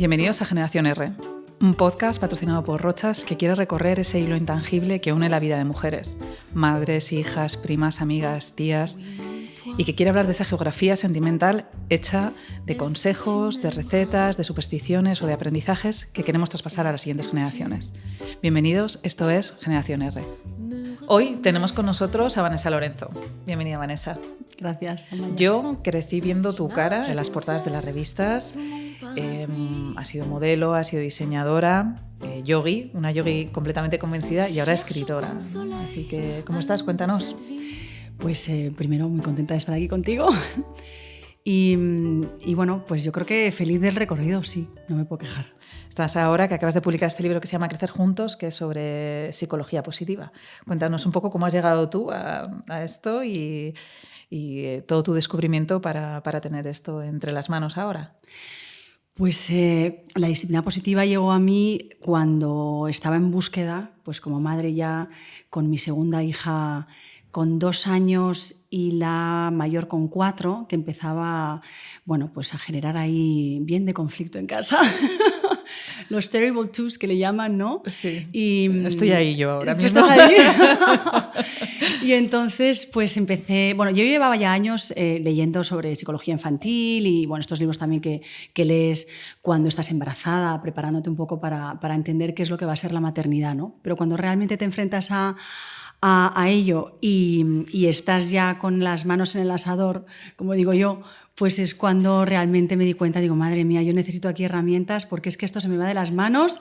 Bienvenidos a Generación R, un podcast patrocinado por Rochas que quiere recorrer ese hilo intangible que une la vida de mujeres, madres, hijas, primas, amigas, tías, y que quiere hablar de esa geografía sentimental hecha de consejos, de recetas, de supersticiones o de aprendizajes que queremos traspasar a las siguientes generaciones. Bienvenidos, esto es Generación R. Hoy tenemos con nosotros a Vanessa Lorenzo. Bienvenida, Vanessa. Gracias, Amaya. Yo crecí viendo tu cara en las portadas de las revistas. Has sido modelo, has sido diseñadora, yogi, una yogi completamente convencida y ahora escritora. Así que, ¿cómo estás? Cuéntanos. Pues primero muy contenta de estar aquí contigo y bueno, pues yo creo que feliz del recorrido, sí, no me puedo quejar. Estás ahora que acabas de publicar este libro que se llama Crecer Juntos, que es sobre psicología positiva. Cuéntanos un poco cómo has llegado tú a esto y todo tu descubrimiento para tener esto entre las manos ahora. Pues la disciplina positiva llegó a mí cuando estaba en búsqueda, pues como madre ya, con mi segunda hija con 2 años y la mayor con 4, que empezaba, bueno, pues a generar ahí bien de conflicto en casa. Los terrible twos que le llaman, ¿no? Sí, estoy ahí yo ahora ¿Tú mismo. estás ahí? Y entonces pues empecé, bueno, yo llevaba ya años leyendo sobre psicología infantil y bueno, estos libros también que lees cuando estás embarazada, preparándote un poco para entender qué es lo que va a ser la maternidad, ¿no? Pero cuando realmente te enfrentas a ello y estás ya con las manos en el asador, como digo yo, pues es cuando realmente me di cuenta, digo, madre mía, yo necesito aquí herramientas porque es que esto se me va de las manos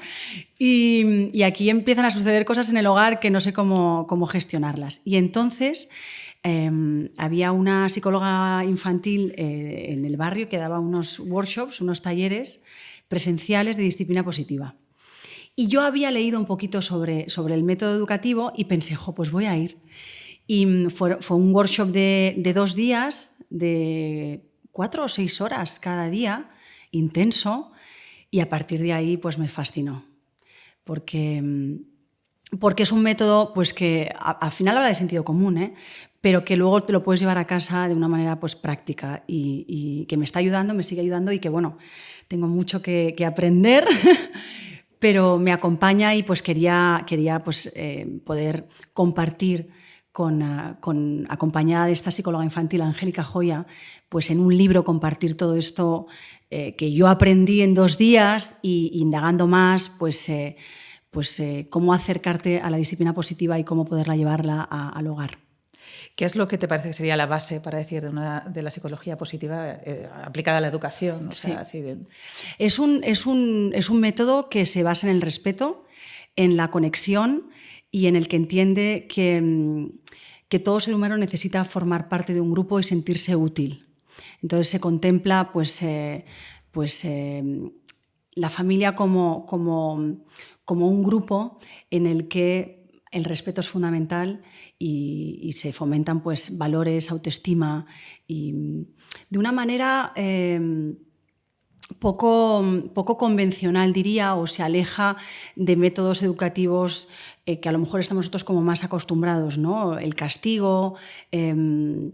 y aquí empiezan a suceder cosas en el hogar que no sé cómo gestionarlas. Y entonces había una psicóloga infantil en el barrio que daba unos workshops, unos talleres presenciales de disciplina positiva. Y yo había leído un poquito sobre el método educativo y pensé, pues voy a ir. Y fue un workshop de 2 días, de 4 o 6 horas cada día, intenso, y a partir de ahí pues me fascinó. Porque es un método pues que al final habla de sentido común, pero que luego te lo puedes llevar a casa de una manera pues práctica y que me está ayudando, me sigue ayudando y que bueno, tengo mucho que aprender. Pero me acompaña y pues quería pues, poder compartir acompañada de esta psicóloga infantil, Angélica Joya, pues en un libro compartir todo esto que yo aprendí en 2 días y indagando más, pues cómo acercarte a la disciplina positiva y cómo poderla llevarla al hogar. ¿Qué es lo que te parece que sería la base para decir de la psicología positiva aplicada a la educación? O sea, sí. así Es un método que se basa en el respeto, en la conexión y en el que entiende que todo ser humano necesita formar parte de un grupo y sentirse útil. Entonces se contempla la familia como un grupo en el que el respeto es fundamental y se fomentan pues, valores, autoestima y de una manera poco convencional, diría, o se aleja de métodos educativos que a lo mejor estamos nosotros como más acostumbrados, ¿no? El castigo, el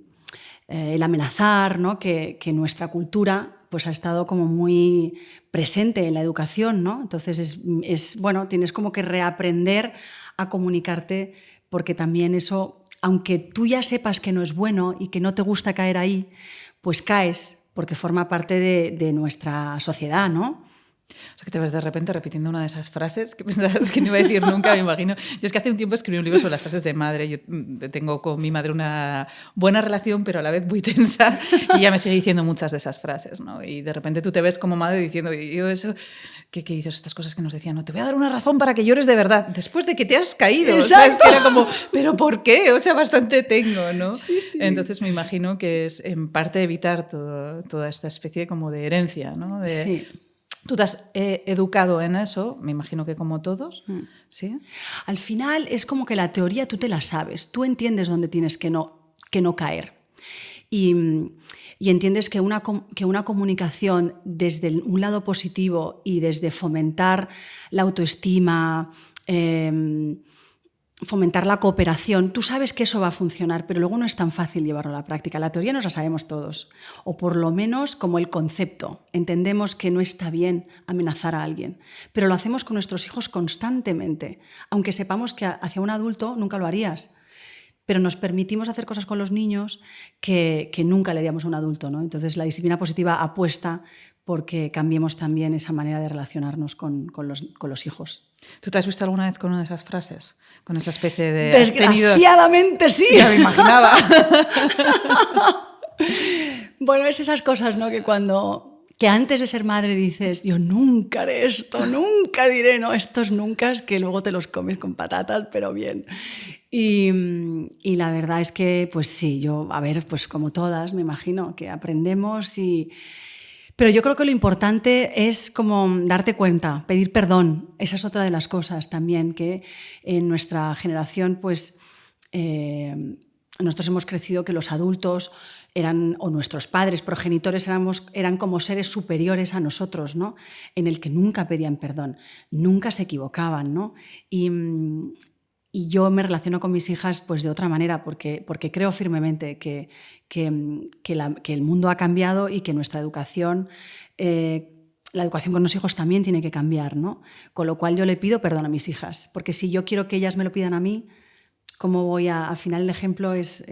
amenazar, ¿no? Que nuestra cultura pues, ha estado como muy presente en la educación, ¿no? Entonces bueno, tienes como que reaprender a comunicarte porque también eso, aunque tú ya sepas que no es bueno y que no te gusta caer ahí, pues caes porque forma parte de nuestra sociedad, ¿no? O sea, que te ves de repente repitiendo una de esas frases que pensabas que no iba a decir nunca, me imagino. Yo es que hace un tiempo escribí un libro sobre las frases de madre. Yo tengo con mi madre una buena relación, pero a la vez muy tensa, y ella me sigue diciendo muchas de esas frases, ¿no? Y de repente tú te ves como madre diciendo, y yo eso, ¿qué dices? Estas cosas que nos decían, no, te voy a dar una razón para que llores de verdad, después de que te has caído. Exacto. O sea, es que era como, ¿pero por qué? O sea, bastante tengo, ¿no? Sí, sí. Entonces me imagino que es en parte evitar toda esta especie como de herencia, ¿no? Sí. Tú te has educado en eso, me imagino que como todos, ¿sí? Al final es como que la teoría tú te la sabes, tú entiendes dónde tienes que no caer. Y entiendes que una comunicación desde un lado positivo y desde fomentar la autoestima, fomentar la cooperación, tú sabes que eso va a funcionar, pero luego no es tan fácil llevarlo a la práctica. La teoría nos la sabemos todos, o por lo menos como el concepto. Entendemos que no está bien amenazar a alguien, pero lo hacemos con nuestros hijos constantemente, aunque sepamos que hacia un adulto nunca lo harías. Pero nos permitimos hacer cosas con los niños que nunca le haríamos a un adulto, ¿no? Entonces la disciplina positiva apuesta porque cambiemos también esa manera de relacionarnos con los hijos. ¿Tú te has visto alguna vez con una de esas frases? Con esa especie de... Desgraciadamente sí. Ya me imaginaba. Bueno, es esas cosas, ¿no? Que antes de ser madre dices, yo nunca haré esto, nunca diré, ¿no? Estos nunca que luego te los comes con patatas, pero bien. Y la verdad es que, pues sí, pues como todas, me imagino, que aprendemos Pero yo creo que lo importante es como darte cuenta, pedir perdón. Esa es otra de las cosas también, que en nuestra generación, pues nosotros hemos crecido que los adultos o nuestros padres, progenitores, eran como seres superiores a nosotros, ¿no? En el que nunca pedían perdón, nunca se equivocaban, ¿no? Y yo me relaciono con mis hijas pues de otra manera, porque creo firmemente que el mundo ha cambiado y que nuestra educación, la educación con los hijos también tiene que cambiar, ¿no? Con lo cual yo le pido perdón a mis hijas, porque si yo quiero que ellas me lo pidan a mí, ¿cómo voy al final el ejemplo es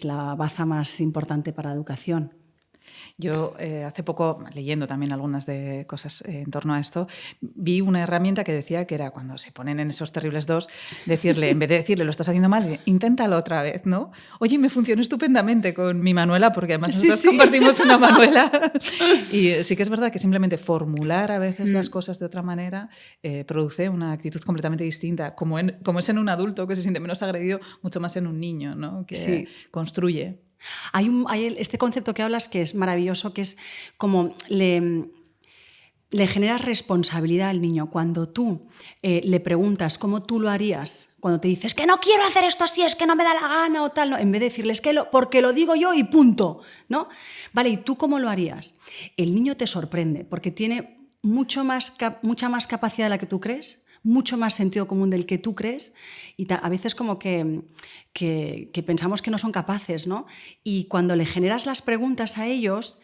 la baza más importante para la educación? Yo hace poco, leyendo también algunas de cosas en torno a esto, vi una herramienta que decía que era cuando se ponen en esos terribles dos, decirle, en vez de decirle lo estás haciendo mal, inténtalo otra vez, ¿no? Oye, me funcionó estupendamente con mi Manuela, porque además nosotros compartimos una Manuela. Y sí que es verdad que simplemente formular a veces las cosas de otra manera produce una actitud completamente distinta, como es en un adulto que se siente menos agredido, mucho más en un niño, ¿no? Que construye. Hay este concepto que hablas que es maravilloso, que es como le generas responsabilidad al niño. Cuando tú le preguntas cómo tú lo harías, cuando te dices que no quiero hacer esto así, es que no me da la gana o tal, no, en vez de decirles que porque lo digo yo y punto, ¿no? Vale, ¿y tú cómo lo harías? El niño te sorprende porque tiene mucha más capacidad de la que tú crees, mucho más sentido común del que tú crees y a veces como que pensamos que no son capaces, ¿no? Y cuando le generas las preguntas a ellos,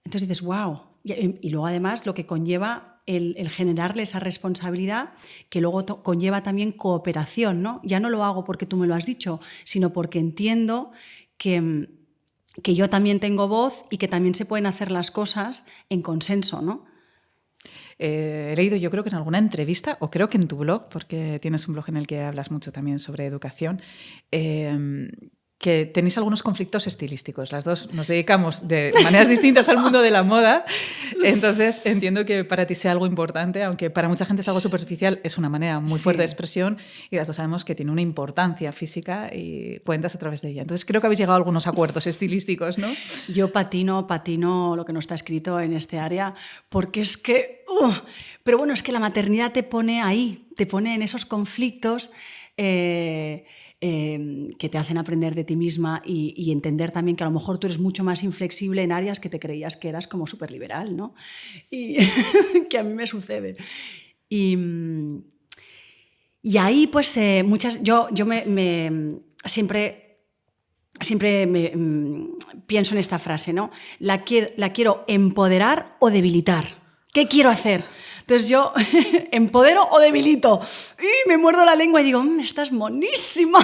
entonces dices, wow. Y luego además lo que conlleva el generarle esa responsabilidad, que luego conlleva también cooperación, ¿no? Ya no lo hago porque tú me lo has dicho, sino porque entiendo que yo también tengo voz y que también se pueden hacer las cosas en consenso, ¿no? He leído, yo creo que en alguna entrevista, o creo que en tu blog, porque tienes un blog en el que hablas mucho también sobre educación, que tenéis algunos conflictos estilísticos. Las dos nos dedicamos de maneras distintas al mundo de la moda, entonces entiendo que para ti sea algo importante, aunque para mucha gente es algo superficial, es una manera muy fuerte de expresión y las dos sabemos que tiene una importancia física y cuentas a través de ella. Entonces creo que habéis llegado a algunos acuerdos estilísticos, ¿no? Yo patino lo que no está escrito en este área, porque es que... pero bueno, es que la maternidad te pone ahí, te pone en esos conflictos que te hacen aprender de ti misma y entender también que a lo mejor tú eres mucho más inflexible en áreas que te creías que eras como súper liberal, ¿no? Y que a mí me sucede. Y ahí pues yo siempre pienso en esta frase, ¿no? La quiero empoderar o debilitar. ¿Qué quiero hacer? Entonces yo empodero o debilito. Y me muerdo la lengua y digo, estás monísima.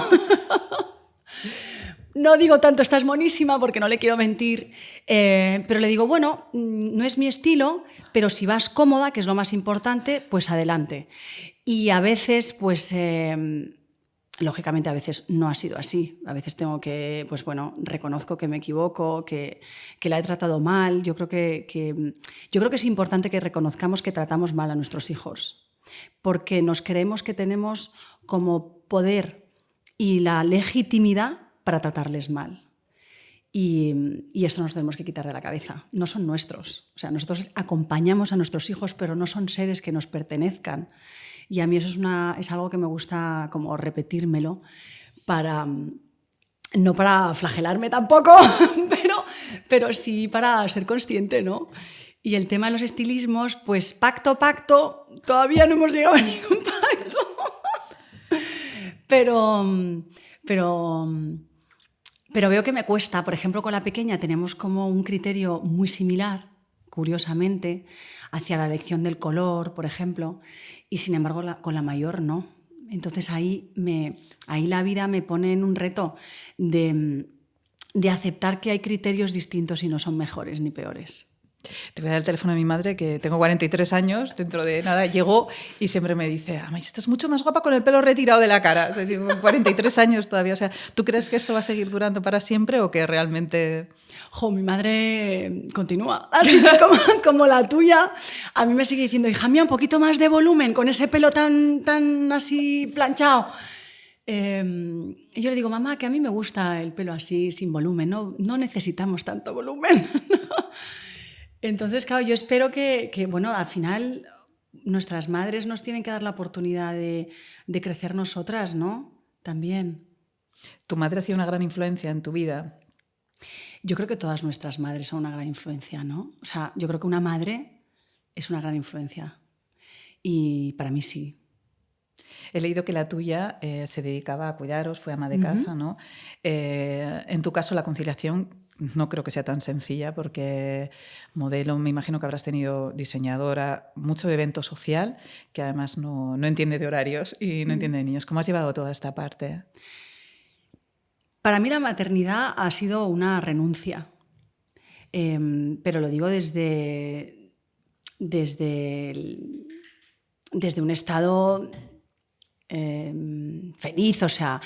No digo tanto estás monísima porque no le quiero mentir, pero le digo, bueno, no es mi estilo, pero si vas cómoda, que es lo más importante, pues adelante. Y a veces, pues... lógicamente a veces no ha sido así, a veces tengo que, pues bueno, reconozco que me equivoco, que la he tratado mal. Yo creo que es importante que reconozcamos que tratamos mal a nuestros hijos, porque nos creemos que tenemos como poder y la legitimidad para tratarles mal. Y esto nos tenemos que quitar de la cabeza. No son nuestros. O sea, nosotros acompañamos a nuestros hijos, pero no son seres que nos pertenezcan. Y a mí eso es algo que me gusta como repetírmelo, no para flagelarme tampoco, pero sí para ser consciente, ¿no? Y el tema de los estilismos, pues pacto, todavía no hemos llegado a ningún pacto. pero veo que me cuesta. Por ejemplo, con la pequeña tenemos como un criterio muy similar, curiosamente, hacia la elección del color, por ejemplo, y sin embargo con la mayor no. Entonces ahí la vida me pone en un reto de aceptar que hay criterios distintos y no son mejores ni peores. Te voy a dar el teléfono de mi madre, que tengo 43 años, dentro de nada llegó y siempre me dice: "Ama, estás mucho más guapa con el pelo retirado de la cara". Tengo 43 años todavía. O sea, ¿tú crees que esto va a seguir durando para siempre o que realmente...? Mi madre continúa, así que como la tuya, a mí me sigue diciendo: "Hija mía, un poquito más de volumen con ese pelo tan así planchado". Y yo le digo: "Mamá, que a mí me gusta el pelo así, sin volumen, no necesitamos tanto volumen". Entonces, claro, yo espero que, bueno, al final nuestras madres nos tienen que dar la oportunidad de crecer nosotras, ¿no? También. ¿Tu madre ha sido una gran influencia en tu vida? Yo creo que todas nuestras madres son una gran influencia, ¿no? O sea, yo creo que una madre es una gran influencia. Y para mí sí. He leído que la tuya se dedicaba a cuidaros, fue ama de casa, ¿no? En tu caso, la conciliación no creo que sea tan sencilla, porque modelo, me imagino que habrás tenido diseñadora, mucho evento social, que además no entiende de horarios y no entiende de niños. ¿Cómo has llevado toda esta parte? Para mí la maternidad ha sido una renuncia, pero lo digo desde un estado feliz. O sea,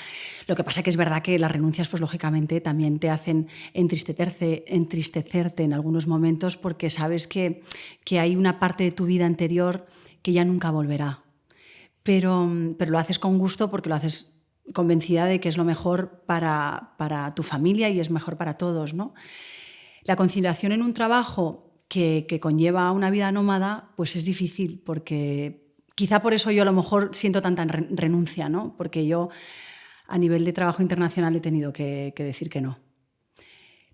lo que pasa que es verdad que las renuncias, pues lógicamente también te hacen entristecerte en algunos momentos, porque sabes que hay una parte de tu vida anterior que ya nunca volverá. Pero lo haces con gusto, porque lo haces convencida de que es lo mejor para tu familia y es mejor para todos, ¿no? La conciliación en un trabajo que conlleva una vida nómada, pues es difícil, porque quizá por eso yo a lo mejor siento tanta renuncia, ¿no? Porque yo a nivel de trabajo internacional he tenido que decir que no.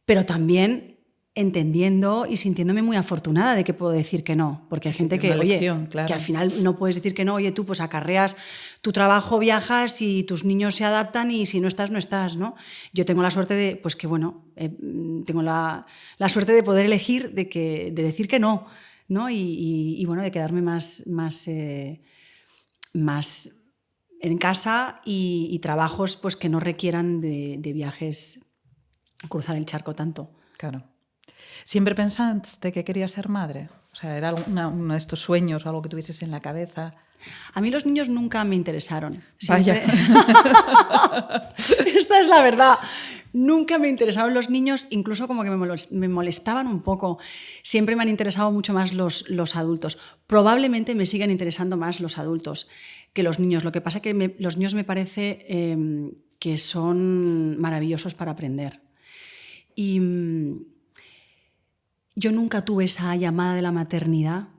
Pero también entendiendo y sintiéndome muy afortunada de que puedo decir que no, porque hay gente que, lección, claro, que al final no puedes decir que no. Tú pues acarreas tu trabajo, viajas y tus niños se adaptan, y si no estás, no estás, ¿no? Yo tengo la suerte de, pues que bueno, tengo la suerte de poder elegir, de decir que no, ¿no? Y bueno, de quedarme más en casa, y trabajos pues que no requieran de viajes, cruzar el charco tanto. Claro. ¿Siempre pensaste que querías ser madre? O sea, ¿era uno de estos sueños o algo que tuvieses en la cabeza? A mí los niños nunca me interesaron. Vaya. Esta es la verdad. Nunca me interesaron los niños, incluso como que me molestaban un poco. Siempre me han interesado mucho más los adultos. Probablemente me sigan interesando más los adultos que los niños. Lo que pasa es que los niños me parece que son maravillosos para aprender. Y yo nunca tuve esa llamada de la maternidad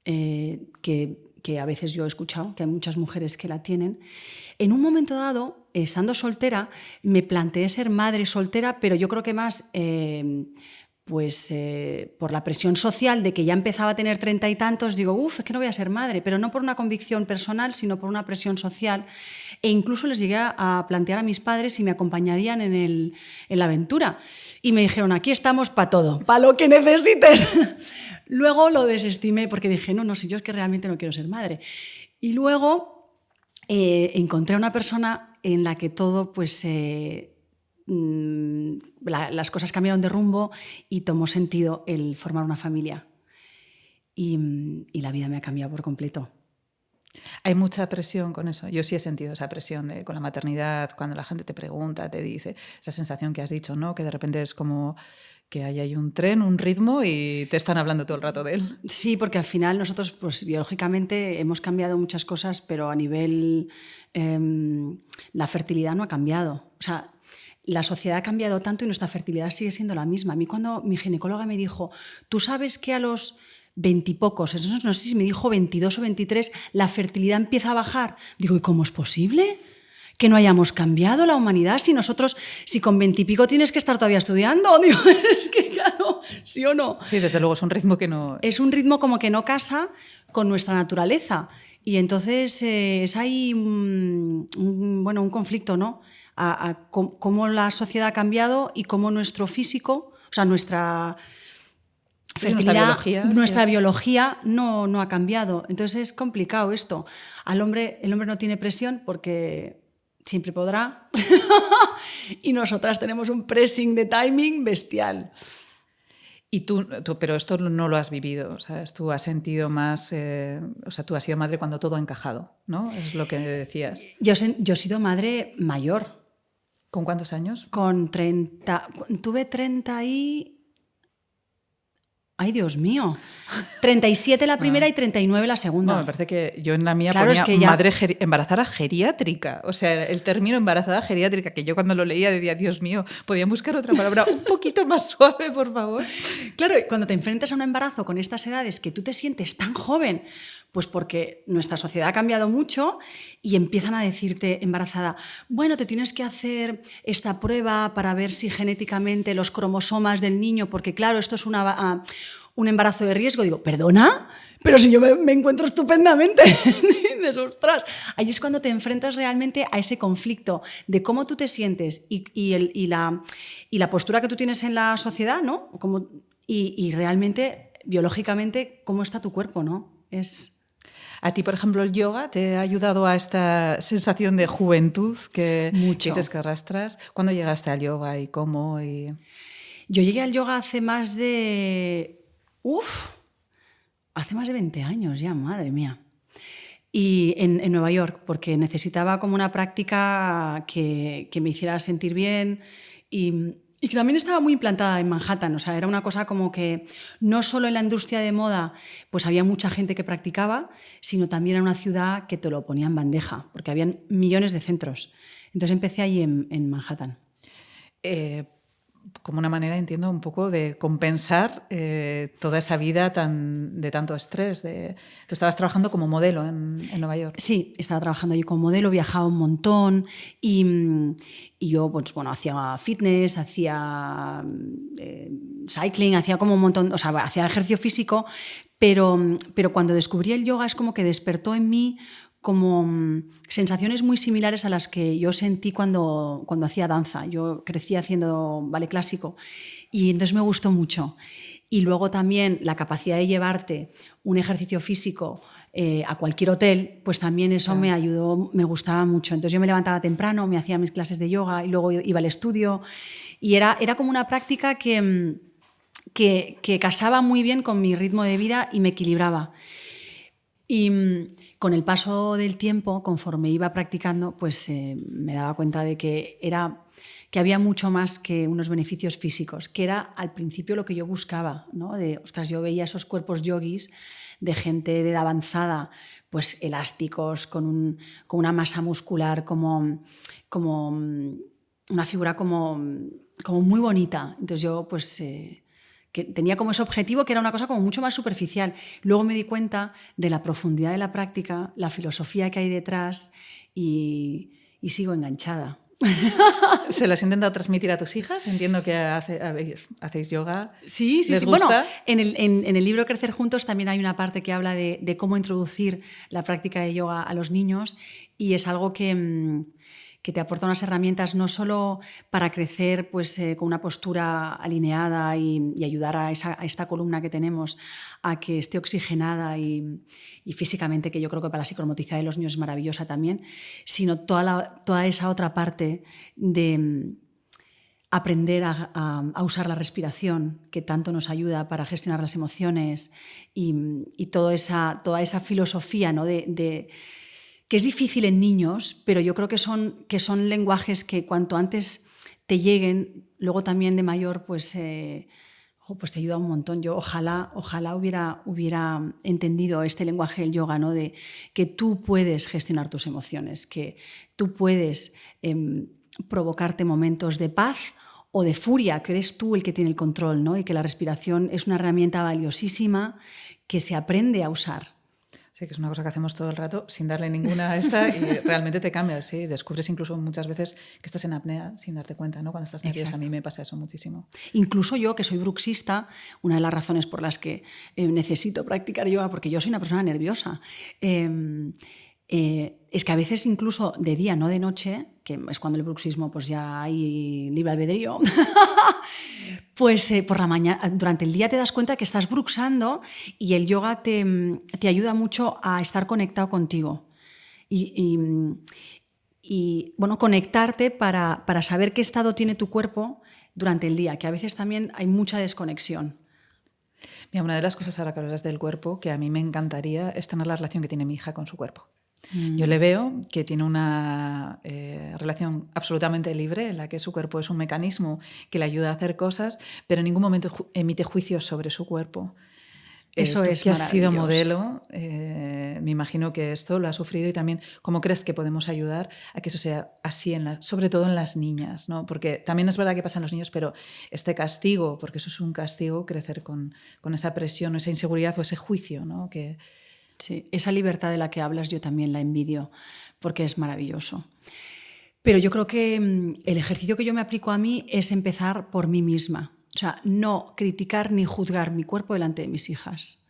que a veces yo he escuchado, que hay muchas mujeres que la tienen. En un momento dado, estando soltera, me planteé ser madre soltera, pero yo creo que más por la presión social de que ya empezaba a tener 30 y tantos, digo, es que no voy a ser madre, pero no por una convicción personal, sino por una presión social. E incluso les llegué a plantear a mis padres si me acompañarían en la aventura. Y me dijeron: aquí estamos para todo, para lo que necesites. Luego lo desestimé, porque dije, no, si yo es que realmente no quiero ser madre. Y luego encontré a una persona en la que todo, pues las cosas cambiaron de rumbo y tomó sentido el formar una familia. Y la vida me ha cambiado por completo. Hay mucha presión con eso. Yo sí he sentido esa presión con la maternidad, cuando la gente te pregunta, te dice, esa sensación que has dicho, ¿no? Que de repente es como que hay un tren, un ritmo, y te están hablando todo el rato de él. Sí, porque al final nosotros, pues biológicamente hemos cambiado muchas cosas, pero a nivel la fertilidad no ha cambiado. O sea, la sociedad ha cambiado tanto y nuestra fertilidad sigue siendo la misma. A mí, cuando mi ginecóloga me dijo, tú sabes que a los 20 y pocos, no sé si me dijo 22 o 23, la fertilidad empieza a bajar. Digo, ¿y cómo es posible que no hayamos cambiado la humanidad? Si con 20 y pico tienes que estar todavía estudiando. Digo, es que claro, ¿sí o no? Sí, desde luego es un ritmo que no... Es un ritmo como que no casa con nuestra naturaleza. Y entonces es ahí un conflicto, ¿no? A cómo la sociedad ha cambiado y cómo nuestro físico, o sea, nuestra fertilidad, nuestra biología no ha cambiado. Entonces es complicado esto. El hombre no tiene presión porque siempre podrá y nosotras tenemos un pressing de timing bestial. Y tú, pero esto no lo has vivido, ¿sabes? Tú has sentido más, o sea, tú has sido madre cuando todo ha encajado, ¿no? Es lo que decías. Yo he sido madre mayor. ¿Con cuántos años? Con 30, tuve 30 y... ¡Ay, Dios mío! 37 la primera y 39 la segunda. No, me parece que yo en la mía ponía madre embarazada geriátrica. O sea, el término embarazada geriátrica, que yo cuando lo leía decía, Dios mío, ¿podían buscar otra palabra un poquito más suave, por favor? Claro, cuando te enfrentas a un embarazo con estas edades que tú te sientes tan joven, pues porque nuestra sociedad ha cambiado mucho y empiezan a decirte embarazada, bueno, te tienes que hacer esta prueba para ver si genéticamente los cromosomas del niño, porque claro, esto es un embarazo de riesgo. Digo, ¿perdona? Pero si yo me encuentro estupendamente. Dices, ostras. Ahí es cuando te enfrentas realmente a ese conflicto de cómo tú te sientes y la postura que tú tienes en la sociedad, ¿no? Y realmente, biológicamente, cómo está tu cuerpo, ¿no? ¿A ti, por ejemplo, el yoga te ha ayudado a esta sensación de juventud que dices que arrastras? ¿Cuándo llegaste al yoga y cómo? Yo llegué al yoga hace más de 20 años ya, madre mía. Y en Nueva York, porque necesitaba como una práctica que me hiciera sentir bien y que también estaba muy implantada en Manhattan. O sea, era una cosa como que no solo en la industria de moda pues había mucha gente que practicaba, sino también era una ciudad que te lo ponía en bandeja, porque habían millones de centros. Entonces empecé ahí en Manhattan. Como una manera, entiendo, un poco de compensar toda esa vida de tanto estrés. Tú estabas trabajando como modelo en Nueva York. Sí, estaba trabajando allí como modelo, viajaba un montón y yo, pues bueno, hacía fitness, hacía cycling, hacía como un montón, o sea, hacía ejercicio físico, pero cuando descubrí el yoga es como que despertó en mí como sensaciones muy similares a las que yo sentí cuando hacía danza. Yo crecí haciendo ballet clásico y entonces me gustó mucho. Y luego también la capacidad de llevarte un ejercicio físico a cualquier hotel, pues también eso me ayudó, me gustaba mucho. Entonces yo me levantaba temprano, me hacía mis clases de yoga y luego iba al estudio y era como una práctica que casaba muy bien con mi ritmo de vida y me equilibraba. Y con el paso del tiempo, conforme iba practicando, pues me daba cuenta de que había mucho más que unos beneficios físicos, que era al principio lo que yo buscaba, ¿no? Ostras, yo veía esos cuerpos yogis de gente de edad avanzada, pues elásticos, con una masa muscular como una figura como muy bonita. Entonces yo pues que tenía como ese objetivo que era una cosa como mucho más superficial. Luego me di cuenta de la profundidad de la práctica, la filosofía que hay detrás y sigo enganchada. ¿Se las has intentado transmitir a tus hijas? Entiendo que hacéis yoga. Sí. ¿Les gusta? Bueno, en el libro Crecer Juntos también hay una parte que habla de cómo introducir la práctica de yoga a los niños y es algo que te aporta unas herramientas no solo para crecer pues, con una postura alineada y ayudar a esta columna que tenemos a que esté oxigenada y físicamente, que yo creo que para la psicomotricidad de los niños es maravillosa también, sino toda esa otra parte de aprender a usar la respiración, que tanto nos ayuda para gestionar las emociones y toda esa filosofía, ¿no? que es difícil en niños, pero yo creo que son lenguajes que cuanto antes te lleguen, luego también de mayor, pues te ayuda un montón. Yo ojalá hubiera entendido este lenguaje del yoga, ¿no? De que tú puedes gestionar tus emociones, que tú puedes provocarte momentos de paz o de furia, que eres tú el que tiene el control, ¿no? Y que la respiración es una herramienta valiosísima que se aprende a usar. O Sí, que es una cosa que hacemos todo el rato sin darle ninguna a esta y realmente te cambia, sí. Descubres incluso muchas veces que estás en apnea sin darte cuenta, ¿no? Cuando estás nerviosa. Exacto. A mí me pasa eso muchísimo. Incluso yo, que soy bruxista, una de las razones por las que necesito practicar yoga, porque yo soy una persona nerviosa, es que a veces incluso de día, no de noche, que es cuando el bruxismo pues ya hay libre albedrío, pues por la mañana, durante el día te das cuenta que estás bruxando y el yoga te ayuda mucho a estar conectado contigo. Y bueno, conectarte para saber qué estado tiene tu cuerpo durante el día, que a veces también hay mucha desconexión. Mira, una de las cosas ahora que hablas del cuerpo que a mí me encantaría es tener la relación que tiene mi hija con su cuerpo. Yo le veo que tiene una relación absolutamente libre en la que su cuerpo es un mecanismo que le ayuda a hacer cosas, pero en ningún momento emite juicios sobre su cuerpo. Eso tú es que has sido maravilloso. modelo, me imagino que esto lo has sufrido y también cómo crees que podemos ayudar a que eso sea así, sobre todo en las niñas, ¿no? Porque también es verdad que pasa en los niños, pero este castigo, porque eso es un castigo, crecer con esa presión o esa inseguridad o ese juicio, ¿no? Que... Sí, esa libertad de la que hablas yo también la envidio, porque es maravilloso. Pero yo creo que el ejercicio que yo me aplico a mí es empezar por mí misma. O sea, no criticar ni juzgar mi cuerpo delante de mis hijas.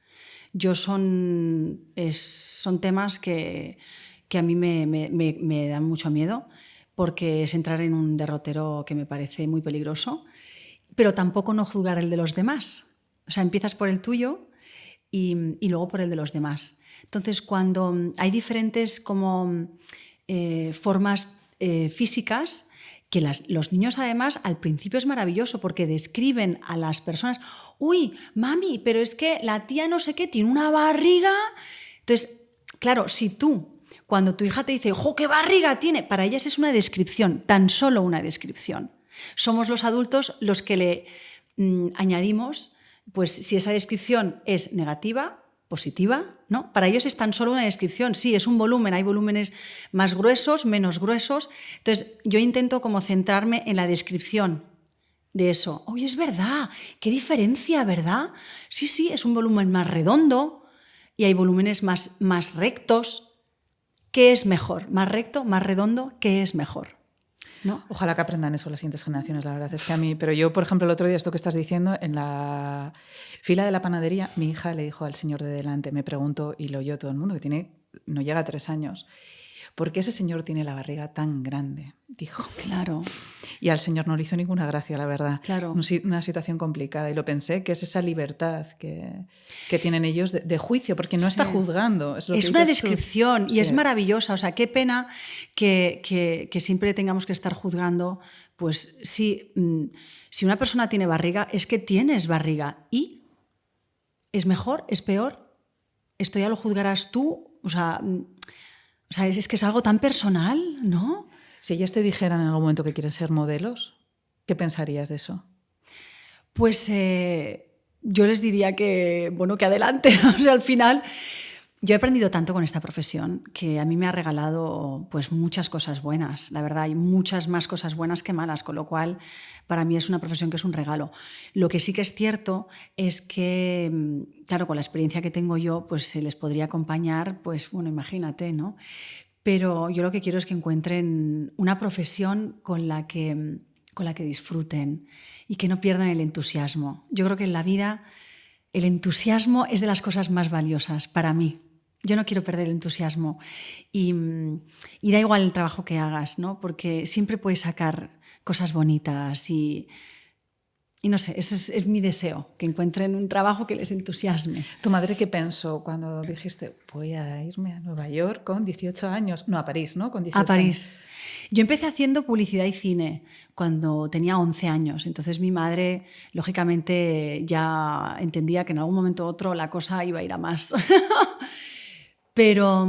Son temas que a mí me dan mucho miedo, porque es entrar en un derrotero que me parece muy peligroso, pero tampoco no juzgar el de los demás. O sea, empiezas por el tuyo y luego por el de los demás. Entonces, cuando hay diferentes formas físicas, que los niños además al principio es maravilloso porque describen a las personas, uy, mami, pero es que la tía no sé qué tiene una barriga. Entonces, claro, si tú, cuando tu hija te dice, ¡jo, qué barriga tiene!, para ellas es una descripción, tan solo una descripción. Somos los adultos los que le añadimos, pues si esa descripción es negativa, positiva, ¿no? Para ellos es tan solo una descripción. Sí, es un volumen, hay volúmenes más gruesos, menos gruesos. Entonces, yo intento como centrarme en la descripción de eso. Oye, es verdad, qué diferencia, ¿verdad? Sí, sí, es un volumen más redondo y hay volúmenes más rectos. ¿Qué es mejor? ¿Más recto, más redondo? ¿Qué es mejor? ¿No? Ojalá que aprendan eso las siguientes generaciones, la verdad es que a mí... Pero yo, por ejemplo, el otro día, esto que estás diciendo, en la fila de la panadería, mi hija le dijo al señor de delante, me preguntó, y lo oyó todo el mundo, que no llega a 3 años, ¿por qué ese señor tiene la barriga tan grande? Dijo. Claro. Y al señor no le hizo ninguna gracia, la verdad. Claro. Una situación complicada. Y lo pensé, que es esa libertad que tienen ellos de juicio, porque no está juzgando. Es una descripción y es maravillosa. O sea, qué pena que siempre tengamos que estar juzgando. Pues si una persona tiene barriga, es que tienes barriga. ¿Y es mejor? ¿Es peor? ¿Esto ya lo juzgarás tú? O sea, es que es algo tan personal, ¿no? Si ellas te dijeran en algún momento que quieren ser modelos, ¿qué pensarías de eso? Pues yo les diría que adelante. O sea, al final yo he aprendido tanto con esta profesión que a mí me ha regalado pues muchas cosas buenas. La verdad, hay muchas más cosas buenas que malas, con lo cual para mí es una profesión que es un regalo. Lo que sí que es cierto es que, claro, con la experiencia que tengo yo, pues se les podría acompañar, pues bueno, imagínate, ¿no? Pero yo lo que quiero es que encuentren una profesión con la que disfruten y que no pierdan el entusiasmo. Yo creo que en la vida el entusiasmo es de las cosas más valiosas para mí. Yo no quiero perder el entusiasmo y da igual el trabajo que hagas, ¿no? Porque siempre puedes sacar cosas bonitas y no sé, ese es mi deseo, que encuentren un trabajo que les entusiasme. ¿Tu madre qué pensó cuando dijiste, voy a irme a Nueva York con 18 años? No, a París, ¿no? Con 18 a París. Años. Yo empecé haciendo publicidad y cine cuando tenía 11 años. Entonces mi madre, lógicamente, ya entendía que en algún momento u otro la cosa iba a ir a más. Pero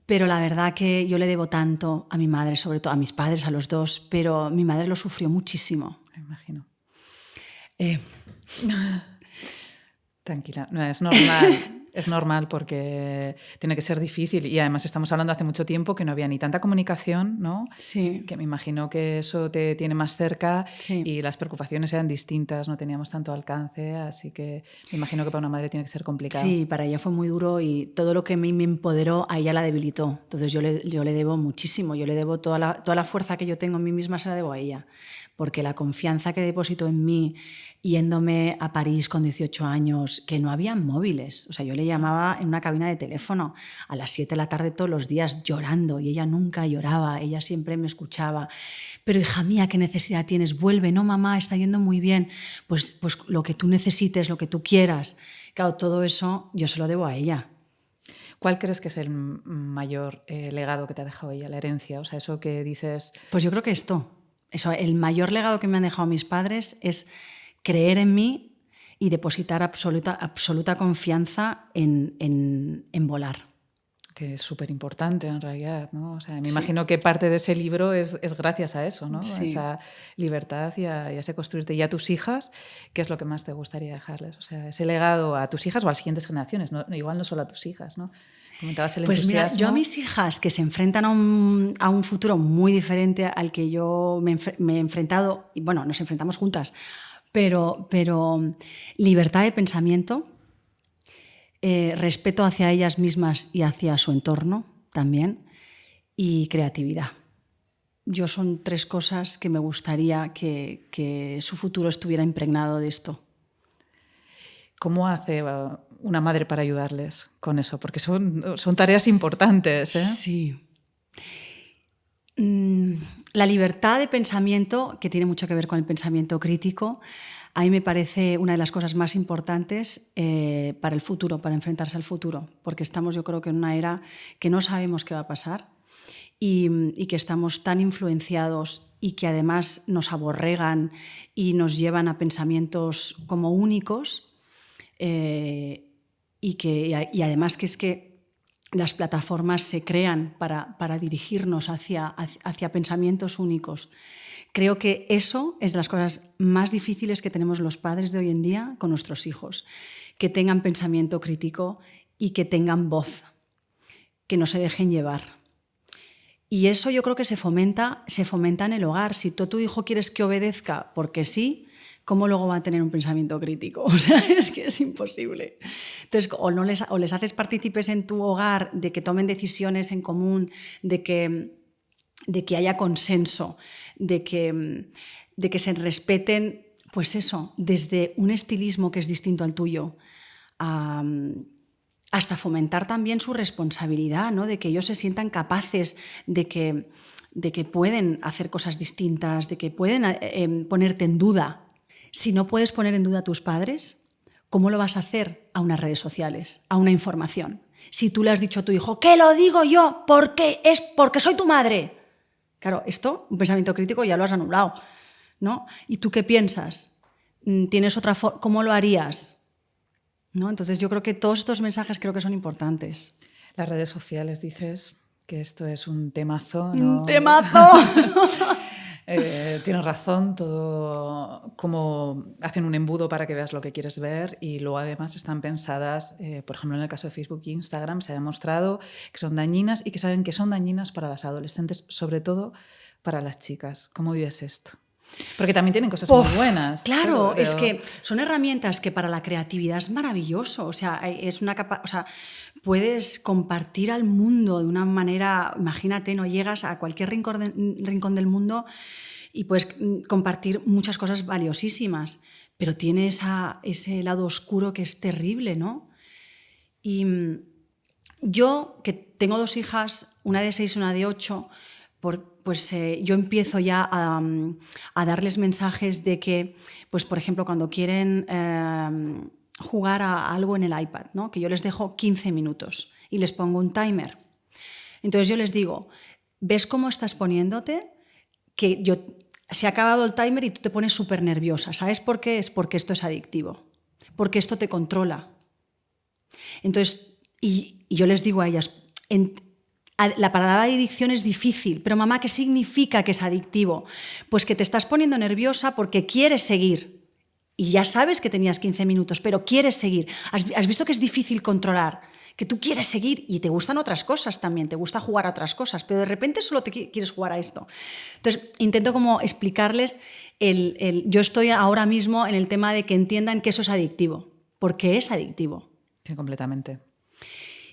la verdad que yo le debo tanto a mi madre, sobre todo a mis padres, a los dos, pero mi madre lo sufrió muchísimo. Me imagino. Tranquila, no, es normal. Es normal porque tiene que ser difícil y además estamos hablando hace mucho tiempo que no había ni tanta comunicación, ¿no? Sí. Que me imagino que eso te tiene más cerca Sí. y las preocupaciones eran distintas, no teníamos tanto alcance, así que me imagino que para una madre tiene que ser complicado. Sí, para ella fue muy duro y todo lo que a mí me empoderó, a ella la debilitó. Entonces yo le debo muchísimo, yo le debo toda la fuerza que yo tengo en mí misma, se la debo a ella. Porque la confianza que depositó en mí yéndome a París con 18 años, que no había móviles. O sea, yo le llamaba en una cabina de teléfono a las 7 de la tarde todos los días llorando y ella nunca lloraba, ella siempre me escuchaba. Pero hija mía, ¿qué necesidad tienes? Vuelve, no mamá, está yendo muy bien. Pues lo que tú necesites, lo que tú quieras. Claro, todo eso yo se lo debo a ella. ¿Cuál crees que es el mayor legado que te ha dejado ella, la herencia? O sea, eso que dices... Pues yo creo que esto. Eso, el mayor legado que me han dejado mis padres es creer en mí y depositar absoluta confianza en volar. Que es súper importante en realidad, ¿no? O sea, me imagino que parte de ese libro es gracias a eso, ¿no? Sí. A esa libertad y a ese construirte. Y a tus hijas, ¿qué es lo que más te gustaría dejarles? O sea, ese legado a tus hijas o a las siguientes generaciones, ¿no? Igual no solo a tus hijas, ¿no? Comentabas el pues entusiasmo. Mira, yo a mis hijas que se enfrentan a un futuro muy diferente al que yo me he enfrentado, y bueno, nos enfrentamos juntas, pero libertad de pensamiento, respeto hacia ellas mismas y hacia su entorno también, y creatividad. Yo son 3 cosas que me gustaría que su futuro estuviera impregnado de esto. ¿Cómo hace una madre para ayudarles con eso? Porque son tareas importantes, ¿eh? Sí. La libertad de pensamiento, que tiene mucho que ver con el pensamiento crítico, a mí me parece una de las cosas más importantes para el futuro, para enfrentarse al futuro, porque estamos, yo creo que en una era que no sabemos qué va a pasar y que estamos tan influenciados y que además nos aborregan y nos llevan a pensamientos como únicos y además que es que las plataformas se crean para dirigirnos hacia pensamientos únicos. Creo que eso es de las cosas más difíciles que tenemos los padres de hoy en día con nuestros hijos, que tengan pensamiento crítico y que tengan voz, que no se dejen llevar. Y eso yo creo que se fomenta en el hogar. Si tú a tu hijo quieres que obedezca porque sí, ¿cómo luego va a tener un pensamiento crítico? O sea, es que es imposible. Entonces, o les haces partícipes en tu hogar de que tomen decisiones en común, de que haya consenso, de que se respeten, pues eso, desde un estilismo que es distinto al tuyo, hasta fomentar también su responsabilidad, ¿no? De que ellos se sientan capaces de que pueden hacer cosas distintas, de que pueden ponerte en duda. Si no puedes poner en duda a tus padres, ¿cómo lo vas a hacer a unas redes sociales, a una información? Si tú le has dicho a tu hijo, ¿qué lo digo yo? Porque soy tu madre. Claro, esto, un pensamiento crítico, ya lo has anulado, ¿no? ¿Y tú qué piensas? ¿Tienes otra forma? ¿Cómo lo harías? ¿No? Entonces yo creo que todos estos mensajes creo que son importantes. Las redes sociales, dices que esto es un temazo, ¿no? ¡Un temazo! Tienes razón, todo como hacen un embudo para que veas lo que quieres ver y luego además están pensadas, por ejemplo en el caso de Facebook e Instagram se ha demostrado que son dañinas y que saben que son dañinas para las adolescentes, sobre todo para las chicas. ¿Cómo vives esto? Porque también tienen cosas muy buenas. Claro, pero es que son herramientas que para la creatividad es maravilloso. O sea, puedes compartir al mundo de una manera, imagínate, no llegas a cualquier rincón del mundo y puedes compartir muchas cosas valiosísimas, pero tiene ese lado oscuro que es terrible, ¿no? Y yo, que tengo 2 hijas, una de 6 y una de 8, pues yo empiezo ya a darles mensajes de que, pues por ejemplo, cuando quieren jugar a algo en el iPad, ¿no? Que yo les dejo 15 minutos y les pongo un timer. Entonces yo les digo, ¿ves cómo estás poniéndote? Que se ha acabado el timer y tú te pones súper nerviosa. ¿Sabes por qué? Es porque esto es adictivo, porque esto te controla. Entonces, y yo les digo a ellas, la palabra adicción es difícil, pero mamá, ¿qué significa que es adictivo? Pues que te estás poniendo nerviosa porque quieres seguir y ya sabes que tenías 15 minutos, pero quieres seguir. Has visto que es difícil controlar, que tú quieres seguir y te gustan otras cosas también, te gusta jugar a otras cosas, pero de repente solo te quieres jugar a esto. Entonces, intento como explicarles, yo estoy ahora mismo en el tema de que entiendan que eso es adictivo, porque es adictivo. Sí, completamente.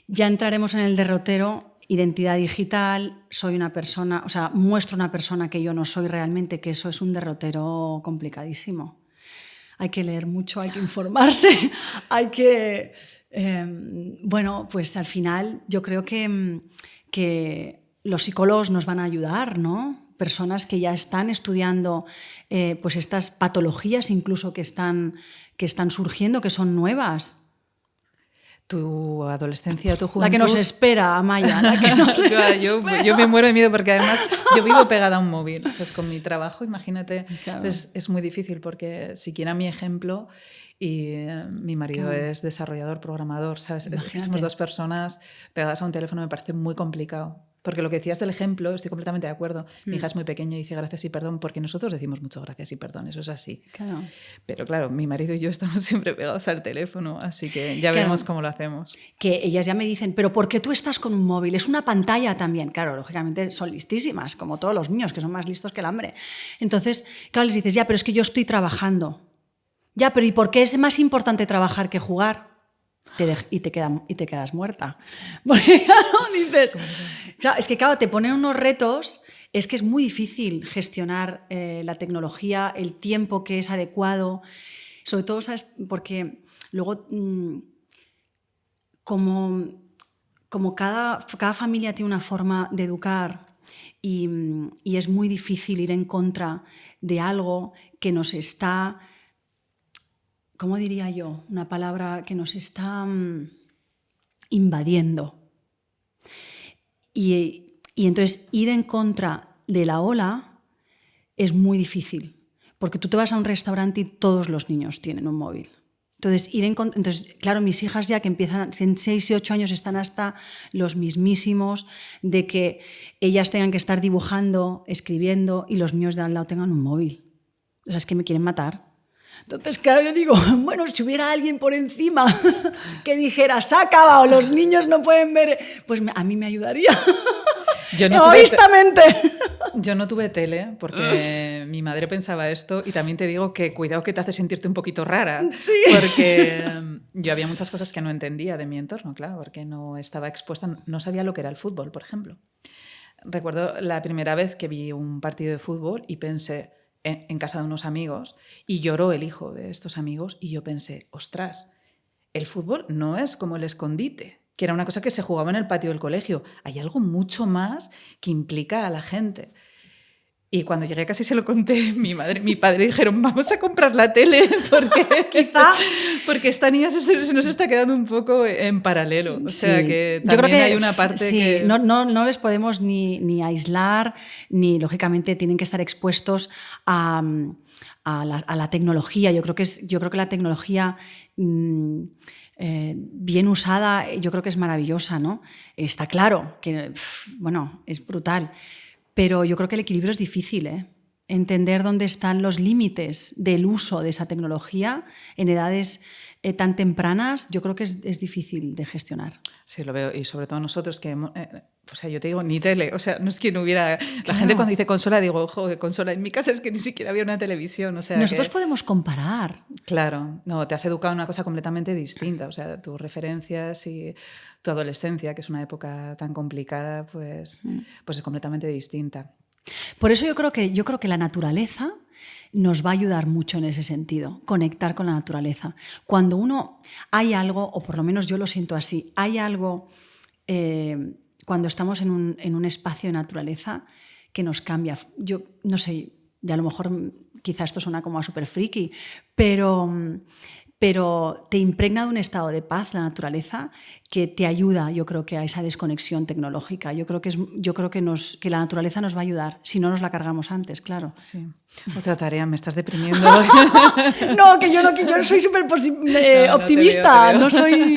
Ya entraremos en el derrotero. Identidad digital, soy una persona, o sea, muestro una persona que yo no soy realmente, que eso es un derrotero complicadísimo. Hay que leer mucho, hay que informarse, hay que... bueno, pues al final yo creo que los psicólogos nos van a ayudar, ¿no? Personas que ya están estudiando pues estas patologías incluso que están surgiendo, que son nuevas. Tu adolescencia, tu juventud... La que nos espera, Amaya. La que nos yo me muero de miedo porque además yo vivo pegada a un móvil. Entonces, con mi trabajo, imagínate, claro. Es muy difícil porque siquiera mi ejemplo y mi marido es desarrollador, programador, ¿sabes? Somos dos personas pegadas a un teléfono, me parece muy complicado. Porque lo que decías del ejemplo, estoy completamente de acuerdo. Mi hija es muy pequeña y dice gracias y perdón, porque nosotros decimos mucho gracias y perdón, eso es así. Claro. Pero claro, mi marido y yo estamos siempre pegados al teléfono, así que ya veremos cómo lo hacemos. Que ellas ya me dicen, pero ¿por qué tú estás con un móvil? Es una pantalla también. Claro, lógicamente son listísimas, como todos los niños, que son más listos que el hambre. Entonces, claro, les dices, ya, pero es que yo estoy trabajando. Ya, pero ¿y por qué es más importante trabajar que jugar? Y te quedas muerta. Porque claro, dices... Claro, es que claro, te ponen unos retos, es que es muy difícil gestionar la tecnología, el tiempo que es adecuado, sobre todo, ¿sabes? Porque luego, como cada familia tiene una forma de educar y es muy difícil ir en contra de algo que nos está... ¿Cómo diría yo? Una palabra que nos está invadiendo. Y entonces ir en contra de la ola es muy difícil, porque tú te vas a un restaurante y todos los niños tienen un móvil. Entonces, claro, mis hijas ya que empiezan, en 6 y 8 años están hasta los mismísimos de que ellas tengan que estar dibujando, escribiendo y los niños de al lado tengan un móvil. O sea, es que me quieren matar. Entonces, claro, yo digo, bueno, si hubiera alguien por encima que dijera, se ha acabado, los niños no pueden ver, pues a mí me ayudaría. Egoístamente. Yo no tuve tele porque mi madre pensaba esto y también te digo que cuidado que te hace sentirte un poquito rara. Sí. Porque yo había muchas cosas que no entendía de mi entorno, claro, porque no estaba expuesta, no sabía lo que era el fútbol, por ejemplo. Recuerdo la primera vez que vi un partido de fútbol y pensé... en casa de unos amigos y lloró el hijo de estos amigos y yo pensé, ostras, el fútbol no es como el escondite, que era una cosa que se jugaba en el patio del colegio. Hay algo mucho más que implica a la gente. Y cuando llegué casi se lo conté mi madre, mi padre, dijeron, vamos a comprar la tele porque esta niña se nos está quedando un poco en paralelo. O sea que también yo creo que hay una parte que... No les podemos ni aislar, ni lógicamente tienen que estar expuestos a la tecnología. Yo creo que la tecnología... bien usada, yo creo que es maravillosa, ¿no? Está claro que, bueno, es brutal. Pero yo creo que el equilibrio es difícil, ¿eh? Entender dónde están los límites del uso de esa tecnología en edades tan tempranas, yo creo que es difícil de gestionar. Sí, lo veo. Y sobre todo nosotros que... o sea, yo te digo, ni tele. O sea, no es que no hubiera... La gente cuando dice consola, digo, ojo, de consola. En mi casa es que ni siquiera había una televisión. O sea, nosotros podemos comparar. Claro. No, te has educado en una cosa completamente distinta. O sea, tus referencias y tu adolescencia, que es una época tan complicada, pues es completamente distinta. Por eso yo creo que la naturaleza nos va a ayudar mucho en ese sentido, conectar con la naturaleza. Cuando hay algo, o por lo menos yo lo siento así, hay algo cuando estamos en un espacio de naturaleza que nos cambia. Yo no sé, y a lo mejor quizá esto suena como a súper friki, pero te impregna de un estado de paz la naturaleza que te ayuda, yo creo que a esa desconexión tecnológica. Yo creo que la naturaleza nos va a ayudar, si no nos la cargamos antes, claro. Sí. Otra tarea, me estás deprimiendo. No, que yo soy súper optimista, no soy...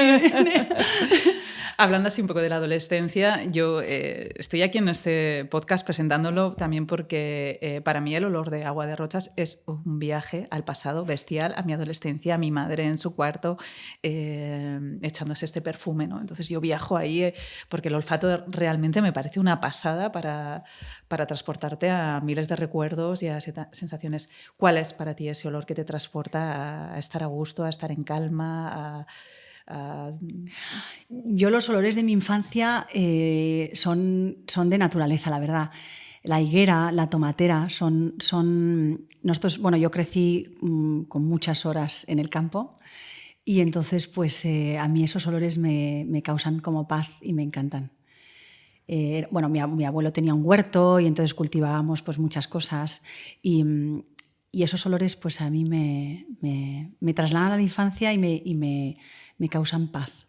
Hablando así un poco de la adolescencia, yo estoy aquí en este podcast presentándolo también porque para mí el olor de Agua de Rochas es un viaje al pasado bestial, a mi adolescencia, a mi madre en su cuarto echándose este perfume, ¿no? Entonces yo viajo ahí porque el olfato realmente me parece una pasada para transportarte a miles de recuerdos y a sensaciones. ¿Cuál es para ti ese olor que te transporta a estar a gusto, a estar en calma, Yo los olores de mi infancia son de naturaleza, la verdad. La higuera, la tomatera, nosotros, bueno, yo crecí con muchas horas en el campo y entonces pues a mí esos olores me causan como paz y me encantan. Bueno, mi abuelo tenía un huerto y entonces cultivábamos pues muchas cosas y esos olores pues a mí me trasladan a la infancia y me causan paz.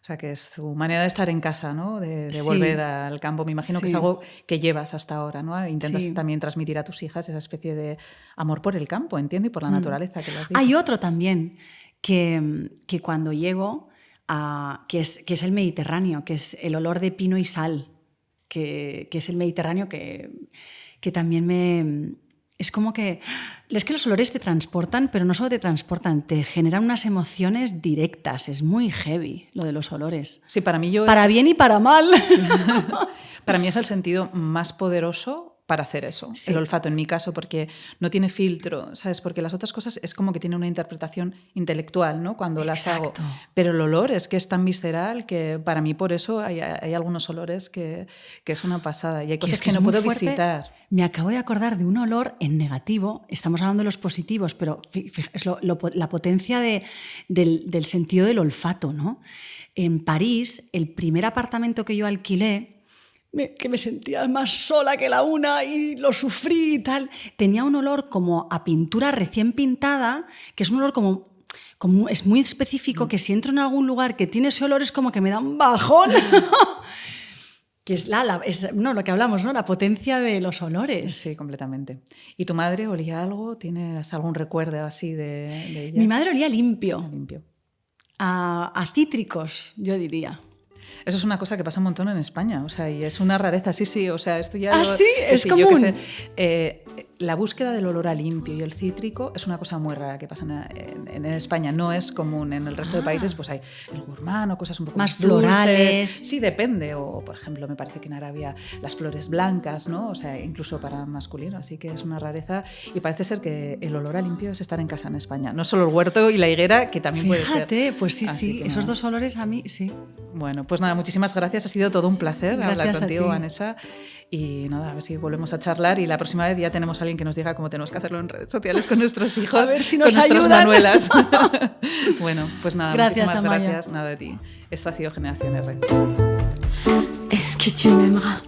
O sea, que es tu manera de estar en casa, ¿no? De Sí. volver al campo. Me imagino que es algo que llevas hasta ahora, ¿no? Intentas también transmitir a tus hijas esa especie de amor por el campo, entiendo, y por la naturaleza que lo has dicho. Hay otro también que cuando llego, que es el Mediterráneo, que es el olor de pino y sal, que es el Mediterráneo que también es como que... Es que los olores te transportan, pero no solo te transportan, te generan unas emociones directas. Es muy heavy lo de los olores. Sí, para mí bien y para mal. Sí. Para mí es el sentido más poderoso para hacer eso, sí. El olfato en mi caso, porque no tiene filtro, ¿sabes? Porque las otras cosas es como que tiene una interpretación intelectual, ¿no? Cuando las hago. Pero el olor es que es tan visceral que para mí por eso hay algunos olores que es una pasada y hay cosas que no puedo visitar. Me acabo de acordar de un olor en negativo, estamos hablando de los positivos, pero es la potencia del sentido del olfato, ¿no? En París, el primer apartamento que yo alquilé, que me sentía más sola que la una y lo sufrí y tal, tenía un olor como a pintura recién pintada, que es un olor como es muy específico, que si entro en algún lugar que tiene ese olor es como que me da un bajón. Que es lo que hablamos, ¿no? La potencia de los olores. Sí, completamente. ¿Y tu madre olía algo? ¿Tienes algún recuerdo así de ella? Mi madre olía limpio. Limpio. A cítricos, yo diría. Eso es una cosa que pasa un montón en España, o sea, y es una rareza, sí, o sea, esto ya... Sí, es común. Yo qué sé, la búsqueda del olor a limpio y el cítrico es una cosa muy rara que pasa en España, no es común. En el resto de países pues hay el gourmand o cosas un poco más florales. Sí, depende, o por ejemplo me parece que en Arabia las flores blancas, ¿no? O sea, incluso para masculino, así que es una rareza y parece ser que el olor a limpio es estar en casa en España, no solo el huerto y la higuera, que también puede ser. Fíjate, pues sí, esos dos olores a mí, sí. Bueno, pues nada, muchísimas gracias, ha sido todo un placer hablar contigo, Vanessa, y nada, a ver si volvemos a charlar y la próxima vez ya tenemos a alguien que nos diga cómo tenemos que hacerlo en redes sociales con nuestros hijos, a ver si nos con nuestras ayudan. manuelas. Bueno, pues nada, gracias, muchísimas Amaya. Gracias, nada de ti. Esto ha sido Generación R. Est-ce que tu m'aimeras?